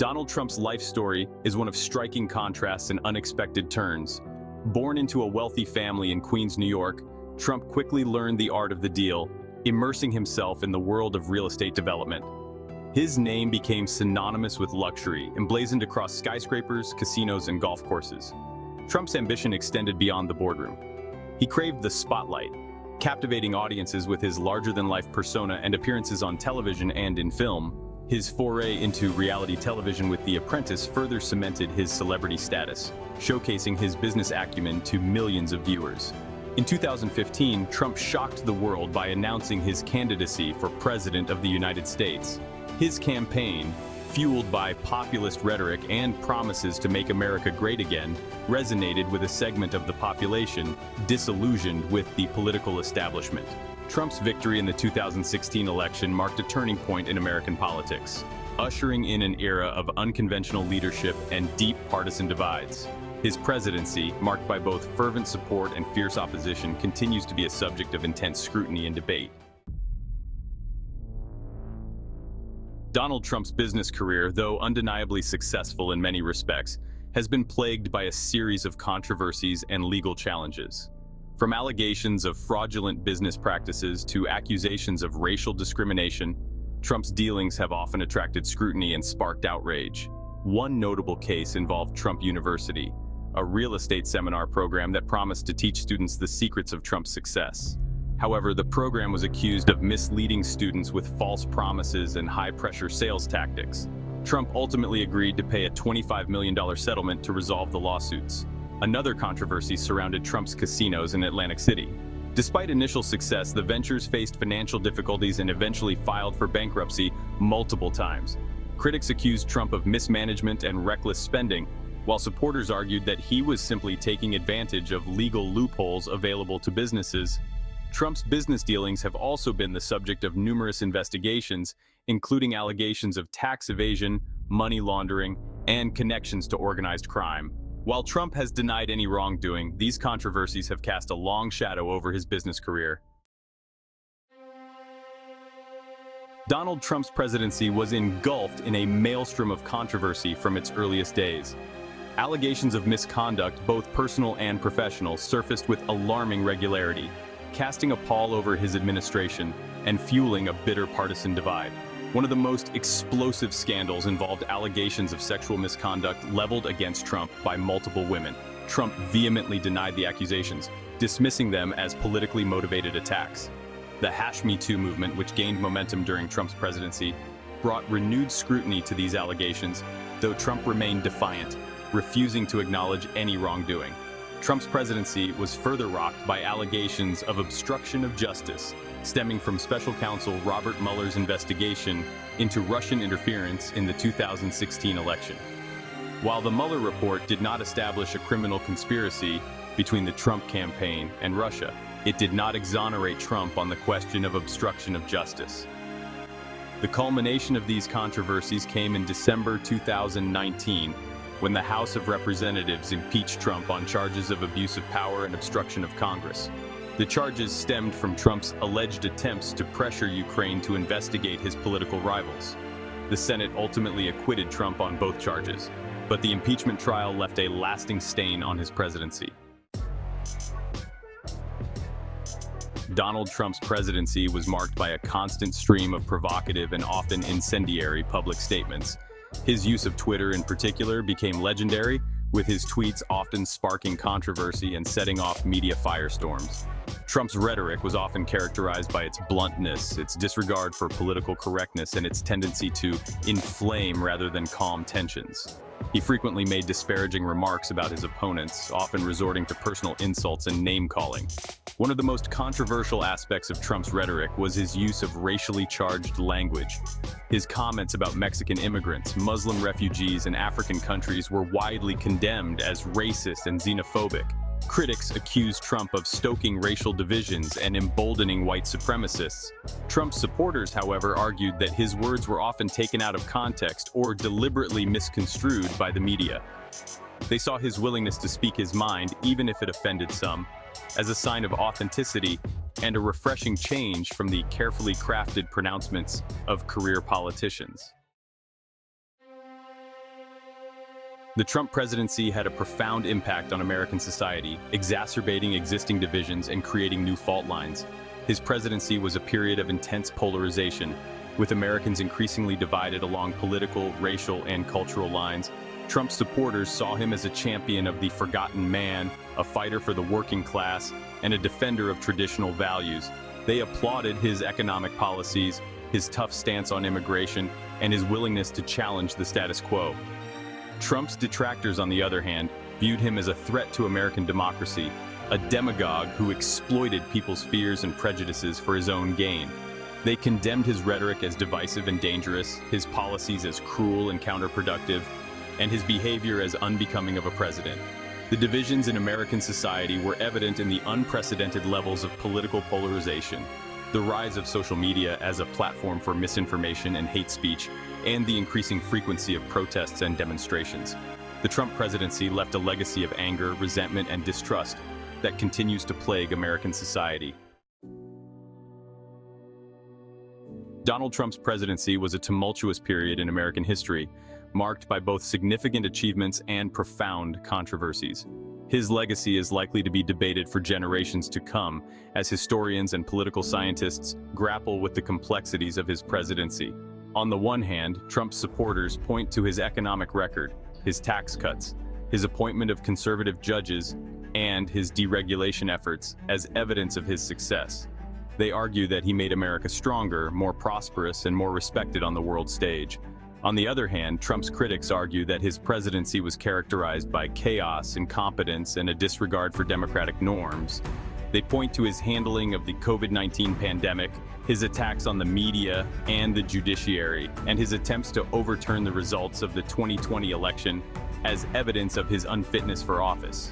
Donald Trump's life story is one of striking contrasts and unexpected turns. Born into a wealthy family in Queens, New York, Trump quickly learned the art of the deal, immersing himself in the world of real estate development. His name became synonymous with luxury, emblazoned across skyscrapers, casinos, and golf courses. Trump's ambition extended beyond the boardroom. He craved the spotlight, captivating audiences with his larger-than-life persona and appearances on television and in film. His foray into reality television with The Apprentice further cemented his celebrity status, showcasing his business acumen to millions of viewers. In 2015, Trump shocked the world by announcing his candidacy for President of the United States. His campaign, fueled by populist rhetoric and promises to make America great again, resonated with a segment of the population disillusioned with the political establishment. Trump's victory in the 2016 election marked a turning point in American politics, ushering in an era of unconventional leadership and deep partisan divides. His presidency, marked by both fervent support and fierce opposition, continues to be a subject of intense scrutiny and debate. Donald Trump's business career, though undeniably successful in many respects, has been plagued by a series of controversies and legal challenges. From allegations of fraudulent business practices to accusations of racial discrimination, Trump's dealings have often attracted scrutiny and sparked outrage. One notable case involved Trump University, a real estate seminar program that promised to teach students the secrets of Trump's success. However, the program was accused of misleading students with false promises and high-pressure sales tactics. Trump ultimately agreed to pay a $25 million settlement to resolve the lawsuits. Another controversy surrounded Trump's casinos in Atlantic City. Despite initial success, the ventures faced financial difficulties and eventually filed for bankruptcy multiple times. Critics accused Trump of mismanagement and reckless spending, while supporters argued that he was simply taking advantage of legal loopholes available to businesses. Trump's business dealings have also been the subject of numerous investigations, including allegations of tax evasion, money laundering, and connections to organized crime. While Trump has denied any wrongdoing, these controversies have cast a long shadow over his business career. Donald Trump's presidency was engulfed in a maelstrom of controversy from its earliest days. Allegations of misconduct, both personal and professional, surfaced with alarming regularity, casting a pall over his administration and fueling a bitter partisan divide. One of the most explosive scandals involved allegations of sexual misconduct leveled against Trump by multiple women. Trump vehemently denied the accusations, dismissing them as politically motivated attacks. The #MeToo movement, which gained momentum during Trump's presidency, brought renewed scrutiny to these allegations, though Trump remained defiant, refusing to acknowledge any wrongdoing. Trump's presidency was further rocked by allegations of obstruction of justice, stemming from special counsel Robert Mueller's investigation into Russian interference in the 2016 election. While the Mueller report did not establish a criminal conspiracy between the Trump campaign and Russia, it did not exonerate Trump on the question of obstruction of justice. The culmination of these controversies came in December 2019, when the House of Representatives impeached Trump on charges of abuse of power and obstruction of Congress. The charges stemmed from Trump's alleged attempts to pressure Ukraine to investigate his political rivals. The Senate ultimately acquitted Trump on both charges, but the impeachment trial left a lasting stain on his presidency. Donald Trump's presidency was marked by a constant stream of provocative and often incendiary public statements. His use of Twitter in particular became legendary, with his tweets often sparking controversy and setting off media firestorms. Trump's rhetoric was often characterized by its bluntness, its disregard for political correctness, and its tendency to inflame rather than calm tensions. He frequently made disparaging remarks about his opponents, often resorting to personal insults and name-calling. One of the most controversial aspects of Trump's rhetoric was his use of racially charged language. His comments about Mexican immigrants, Muslim refugees, and African countries were widely condemned as racist and xenophobic. Critics accused Trump of stoking racial divisions and emboldening white supremacists. Trump's supporters, however, argued that his words were often taken out of context or deliberately misconstrued by the media. They saw his willingness to speak his mind, even if it offended some, as a sign of authenticity and a refreshing change from the carefully crafted pronouncements of career politicians. The Trump presidency had a profound impact on American society, exacerbating existing divisions and creating new fault lines. His presidency was a period of intense polarization, with Americans increasingly divided along political, racial, and cultural lines. Trump's supporters saw him as a champion of the forgotten man, a fighter for the working class, and a defender of traditional values. They applauded his economic policies, his tough stance on immigration, and his willingness to challenge the status quo. Trump's detractors, on the other hand, viewed him as a threat to American democracy, a demagogue who exploited people's fears and prejudices for his own gain. They condemned his rhetoric as divisive and dangerous, his policies as cruel and counterproductive, and his behavior as unbecoming of a president. The divisions in American society were evident in the unprecedented levels of political polarization, the rise of social media as a platform for misinformation and hate speech, and the increasing frequency of protests and demonstrations. The Trump presidency left a legacy of anger, resentment, and distrust that continues to plague American society. Donald Trump's presidency was a tumultuous period in American history, marked by both significant achievements and profound controversies. His legacy is likely to be debated for generations to come as historians and political scientists grapple with the complexities of his presidency. On the one hand, Trump's supporters point to his economic record, his tax cuts, his appointment of conservative judges, and his deregulation efforts as evidence of his success. They argue that he made America stronger, more prosperous, and more respected on the world stage. On the other hand, Trump's critics argue that his presidency was characterized by chaos, incompetence, and a disregard for democratic norms. They point to his handling of the COVID-19 pandemic, his attacks on the media and the judiciary, and his attempts to overturn the results of the 2020 election as evidence of his unfitness for office.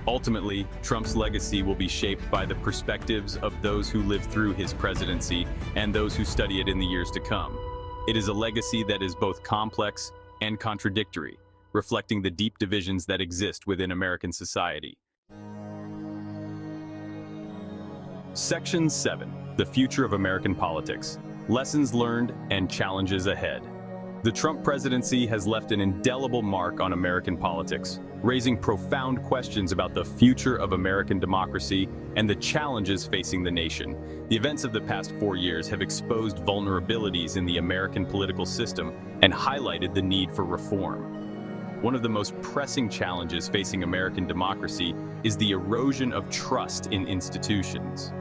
Ultimately, Trump's legacy will be shaped by the perspectives of those who lived through his presidency and those who study it in the years to come. It is a legacy that is both complex and contradictory, reflecting the deep divisions that exist within American society. Section 7. The Future of American Politics. Lessons learned and challenges ahead. The Trump presidency has left an indelible mark on American politics, raising profound questions about the future of American democracy and the challenges facing the nation. The events of the past 4 years have exposed vulnerabilities in the American political system and highlighted the need for reform. One of the most pressing challenges facing American democracy is the erosion of trust in institutions.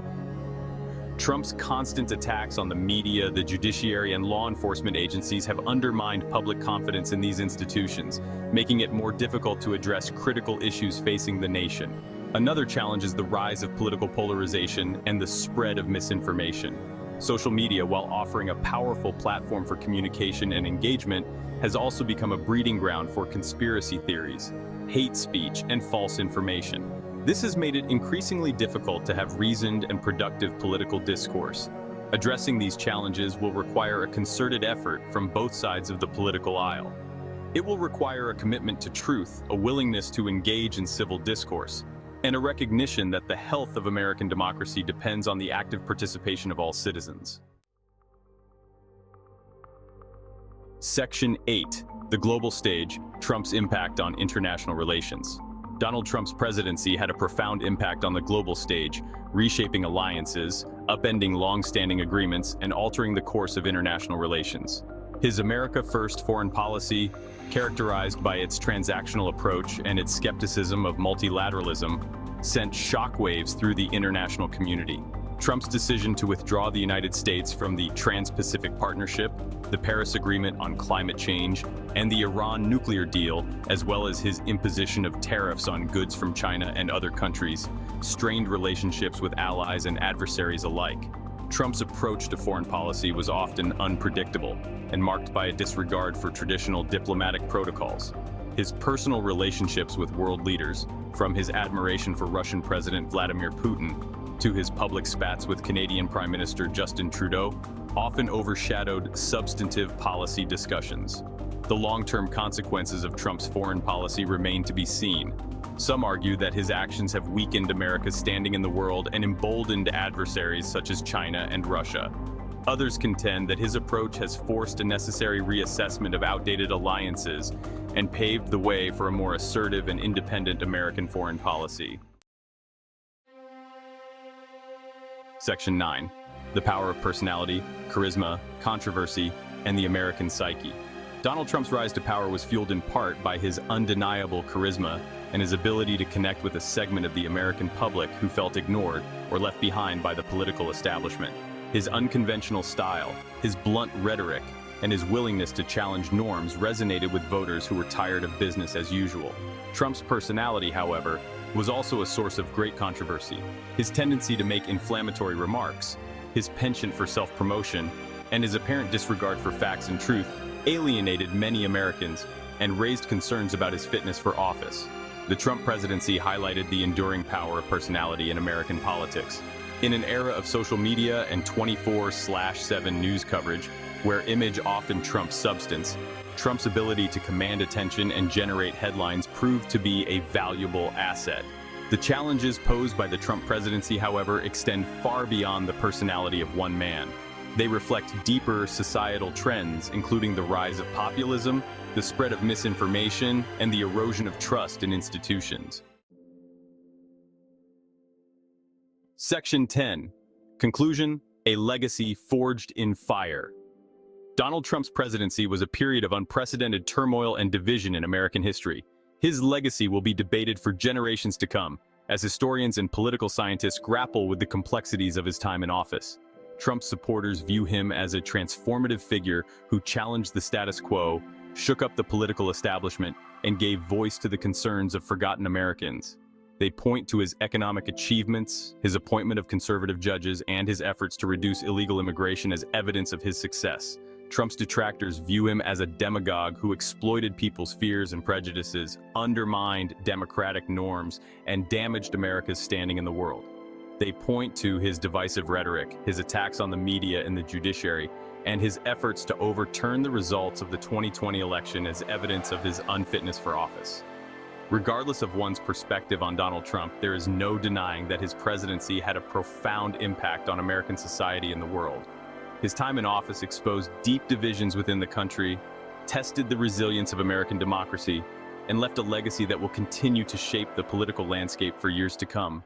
Trump's constant attacks on the media, the judiciary, and law enforcement agencies have undermined public confidence in these institutions, making it more difficult to address critical issues facing the nation. Another challenge is the rise of political polarization and the spread of misinformation. Social media, while offering a powerful platform for communication and engagement, has also become a breeding ground for conspiracy theories, hate speech, and false information. This has made it increasingly difficult to have reasoned and productive political discourse. Addressing these challenges will require a concerted effort from both sides of the political aisle. It will require a commitment to truth, a willingness to engage in civil discourse, and a recognition that the health of American democracy depends on the active participation of all citizens. Section 8. The Global Stage, Trump's Impact on International Relations. Donald Trump's presidency had a profound impact on the global stage, reshaping alliances, upending long-standing agreements, and altering the course of international relations. His America First foreign policy, characterized by its transactional approach and its skepticism of multilateralism, sent shockwaves through the international community. Trump's decision to withdraw the United States from the Trans-Pacific Partnership, the Paris Agreement on climate change, and the Iran nuclear deal, as well as his imposition of tariffs on goods from China and other countries, strained relationships with allies and adversaries alike. Trump's approach to foreign policy was often unpredictable and marked by a disregard for traditional diplomatic protocols. His personal relationships with world leaders, from his admiration for Russian President Vladimir Putin to his public spats with Canadian Prime Minister Justin Trudeau, often overshadowed substantive policy discussions. The long-term consequences of Trump's foreign policy remain to be seen. Some argue that his actions have weakened America's standing in the world and emboldened adversaries such as China and Russia. Others contend that his approach has forced a necessary reassessment of outdated alliances and paved the way for a more assertive and independent American foreign policy. Section 9. The power of personality, charisma, controversy, and the American psyche. Donald Trump's rise to power was fueled in part by his undeniable charisma and his ability to connect with a segment of the American public who felt ignored or left behind by the political establishment. His unconventional style, his blunt rhetoric, and his willingness to challenge norms resonated with voters who were tired of business as usual. Trump's personality, however, was also a source of great controversy. His tendency to make inflammatory remarks, his penchant for self-promotion, and his apparent disregard for facts and truth alienated many Americans and raised concerns about his fitness for office. The Trump presidency highlighted the enduring power of personality in American politics. In an era of social media and 24/7 news coverage, where image often trumps substance, Trump's ability to command attention and generate headlines proved to be a valuable asset. The challenges posed by the Trump presidency, however, extend far beyond the personality of one man. They reflect deeper societal trends, including the rise of populism, the spread of misinformation, and the erosion of trust in institutions. Section 10. Conclusion: a legacy forged in fire. Donald Trump's presidency was a period of unprecedented turmoil and division in American history. His legacy will be debated for generations to come, as historians and political scientists grapple with the complexities of his time in office. Trump's supporters view him as a transformative figure who challenged the status quo, shook up the political establishment, and gave voice to the concerns of forgotten Americans. They point to his economic achievements, his appointment of conservative judges, and his efforts to reduce illegal immigration as evidence of his success. Trump's detractors view him as a demagogue who exploited people's fears and prejudices, undermined democratic norms, and damaged America's standing in the world. They point to his divisive rhetoric, his attacks on the media and the judiciary, and his efforts to overturn the results of the 2020 election as evidence of his unfitness for office. Regardless of one's perspective on Donald Trump, there is no denying that his presidency had a profound impact on American society and the world. His time in office exposed deep divisions within the country, tested the resilience of American democracy, and left a legacy that will continue to shape the political landscape for years to come.